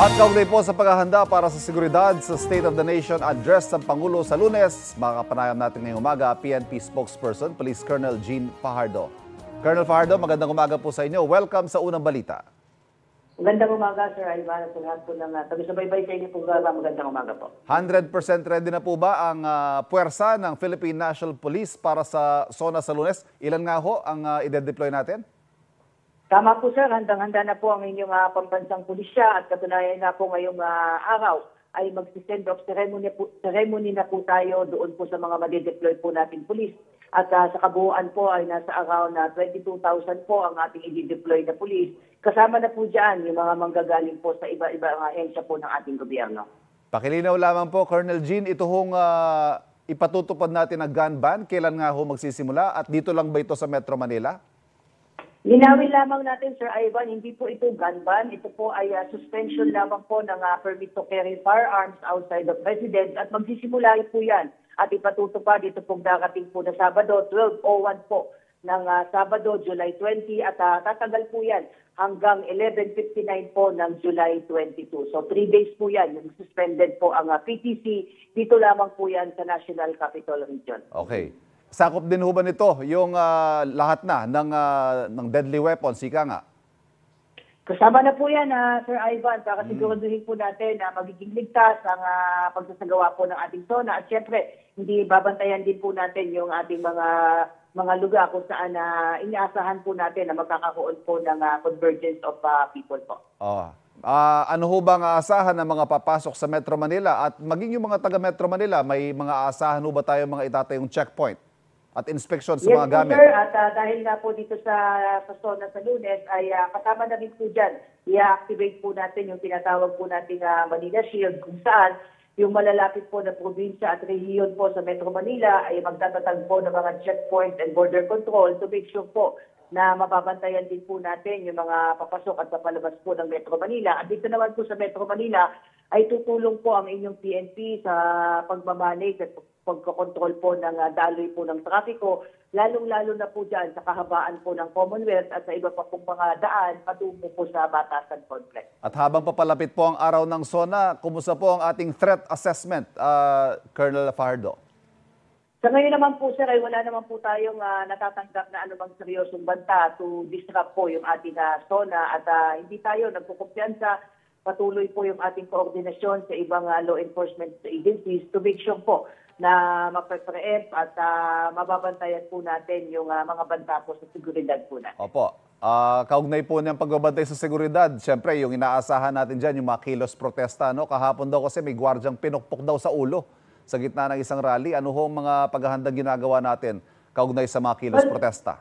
At kaugnay po sa paghahanda para sa seguridad sa State of the Nation Address ng Pangulo sa Lunes, makakapanayam natin ngayong umaga PNP spokesperson, Police Colonel Jean Fajardo. Colonel Fajardo, magandang umaga po sa inyo. Welcome sa Unang Balita. Magandang umaga, Sir Ivan, at sa lahat po ng tabi-subaybay sa inyo po. Magandang umaga po. 100% ready na po ba ang puwersa ng Philippine National Police para sa SONA sa Lunes? Ilan nga ho ang ide-deploy natin? Tama po, Sir. Handang-handa na po ang inyong pambansang pulisya at katunayan na po ngayong araw ay mag-send of ceremony na po tayo doon po sa mga madideploy po natin pulis. At sa kabuuan po ay nasa around 22,000 po ang ating i-deploy na pulis. Kasama na po dyan yung mga manggagaling po sa iba-ibang ahensya po ng ating gobyerno. Pakilinaw lamang po, Colonel Jean, ito hong ipatutupad natin na gun ban. Kailan nga ho magsisimula at dito lang ba ito sa Metro Manila? Linawin lamang natin, Sir Ivan, hindi po ito gun ban. Ito po ay suspension lamang po ng permit to carry firearms outside of residence at magsisimula po yan at ipatutupad dito pong darating po na Sabado, 12:01 po ng Sabado, July 20 at tatagal po yan hanggang 11:59 po ng July 22. So 3 days po yan, yung suspended po ang PTC, dito lamang po yan sa National Capital Region. Okay. Sakop din ho ba nito yung lahat na ng deadly weapons, ika nga? Kasama na po yan, Sir Ivan, para siguraduhin po natin na magiging ligtas ang pagsasagawa po ng ating SONA. At syempre, hindi babantayan din po natin yung ating mga lugar kung saan inaasahan po natin na magkakaroon po ng convergence of people po. Ano ho ba ang aasahan ng mga papasok sa Metro Manila? At maging yung mga taga Metro Manila, may mga aasahan ho ba tayo mga itatayong checkpoint at inspection sa mga gamit? Yes, sir. At dahil nga po dito sa SONA sa Lunes ay kasama na rin po dyan, i-activate po natin yung tinatawag po nating Manila Shield kung saan yung malalapit po na probinsya at rehiyon po sa Metro Manila ay magtatatag po ng mga checkpoint and border control to make sure po na mababantayan din po natin yung mga papasok at papalabas po ng Metro Manila. At dito naman po sa Metro Manila ay tutulong po ang inyong PNP sa pagmamanage at pagkokontrol po ng daloy po ng trapiko, lalong-lalo na po dyan sa kahabaan po ng Commonwealth at sa iba pa pong mga daan patungo po sa Batasan Complex. At habang papalapit po ang araw ng SONA, kumusta po ang ating threat assessment, Colonel Fajardo? Sa ngayon naman po, sir, ay wala naman po tayong natatanggap na anumang seryosong banta to disrupt po yung ating SONA at hindi tayo nagkukumpiyansa. Patuloy po yung ating koordinasyon sa ibang law enforcement agencies to make sure po na mapre-preempt at mababantayan po natin yung mga banta po sa seguridad po natin. Opo. Kaugnay po niyang pagbabantay sa seguridad, siyempre yung inaasahan natin dyan, yung mga kilos protesta. No? Kahapon daw kasi may gwardyang pinukpok daw sa ulo sa gitna ng isang rally. Ano ho ang mga paghahandang ginagawa natin kaugnay sa mga kilos protesta?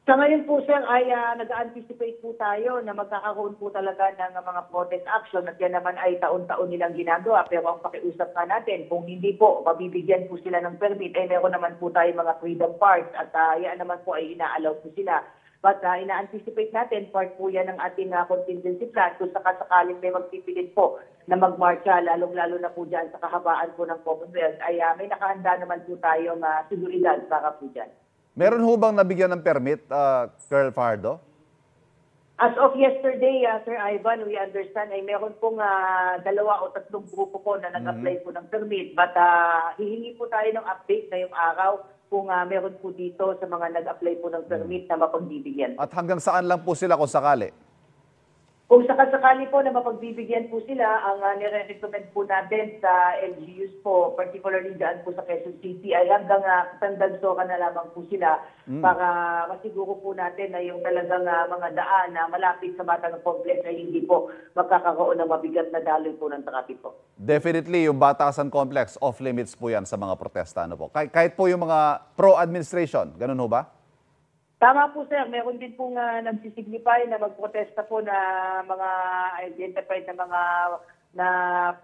Sa ngayon po, sir, ay nag-anticipate po tayo na magkakaroon po talaga ng mga protest action at yan naman ay taon-taon nilang ginagawa. Pero ang pakiusap nga natin, kung hindi po mabibigyan po sila ng permit, ay meron naman po tayo mga freedom parks at yan naman po ay ina-allow po sila. But ina-anticipate natin, part po yan ng ating contingency plan kung sakasakaling may magpipilit po na magmarcha, lalong-lalo na po dyan sa kahabaan po ng Commonwealth, ay may nakahanda naman po tayong seguridad para po dyan. Meron ho bang nabigyan ng permit, Colonel Fajardo? As of yesterday, Sir Ivan, we understand ay meron pong 2 o 3 grupo po na nag-apply po ng permit. But hihingi po tayo ng update ngayong araw kung meron po dito sa mga nag-apply po ng permit na mapagbibigyan. At hanggang saan lang po sila kung sakali? Kung sakasakali po na mapagbibigyan po sila, ang nire-recommend po natin sa LGUs po, particularly dyan po sa Quezon City, ay hanggang Tandansoka na lamang po sila para masiguro po natin na yung talagang mga daan na malapit sa Batang Complex ay hindi po magkakaroon ng mabigat na daloy po ng trapiko. Definitely, yung Batasan Complex, off-limits po yan sa mga protesta. Ano po? Kahit po yung mga pro-administration, ganun ho ba? Tama po, sir. Meron din pong nagsisignify na magprotesta po na mga identified na mga na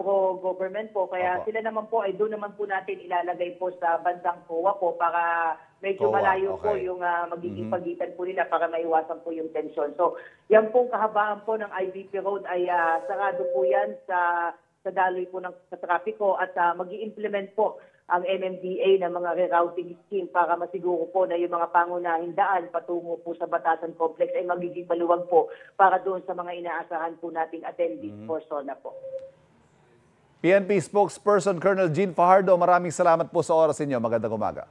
pro-government po. Kaya sila naman po ay doon naman po natin ilalagay po sa bandang COA po para medyo malayo po yung magiging pagitan po nila para maiwasan po yung tension. So, yan pong kahabaan po ng IVP Road ay sarado po yan sa sa daloy po ng sa trapiko at mag-i-implement po ang MMDA ng mga rerouting scheme para masiguro po na yung mga pangunahing daan patungo po sa Batasan Complex ay magiging maluwag po para doon sa mga inaasahan po nating attendees for SONA po. PNP spokesperson Colonel Jean Fajardo, maraming salamat po sa oras ninyo. Magandang umaga.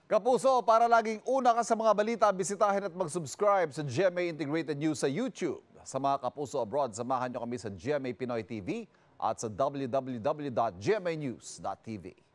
Kapuso, para laging una ka sa mga balita, bisitahin at mag-subscribe sa GMA Integrated News sa YouTube. Sa mga kapuso abroad, samahan nyo kami sa GMA Pinoy TV at sa www.gmanews.tv.